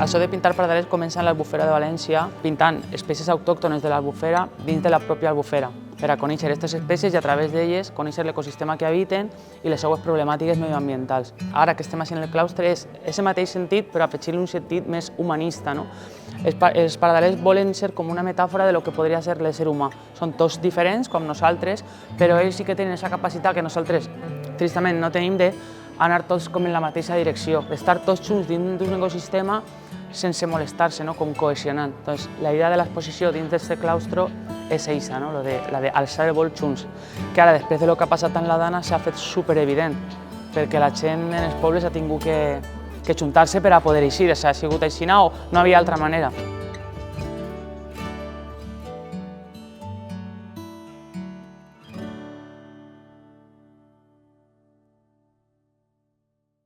Això de pintar pardalets comença en l'Albufera de València, pintant espècies autòctones de l'Albufera dins de la pròpia Albufera, per a conèixer aquestes espècies i a través d'elles conèixer l'ecosistema que habiten i les seues problemàtiques medioambientals. Ara que estem així en el claustre és aquest mateix sentit, però afegir-li un sentit més humanista. Els pardalets volen ser com una metàfora de lo que podria ser l'ésser humà. Són tots diferents, com nosaltres, però ells sí que tenen aquesta capacitat que nosaltres, tristament, no tenim d'anar tots com en la mateixa direcció, d'estar tots junts dins d'un ecosistema sense molestar-se, com cohesionant. Doncs la idea de l'exposició dins d'aquest claustre és aquesta, la d'alçar el vol junts, que ara, després del que ha passat en la Dana, s'ha fet superevident, perquè la gent en els pobles ha tingut que juntar-se per a poder eixir, ha sigut així o no havia altra manera.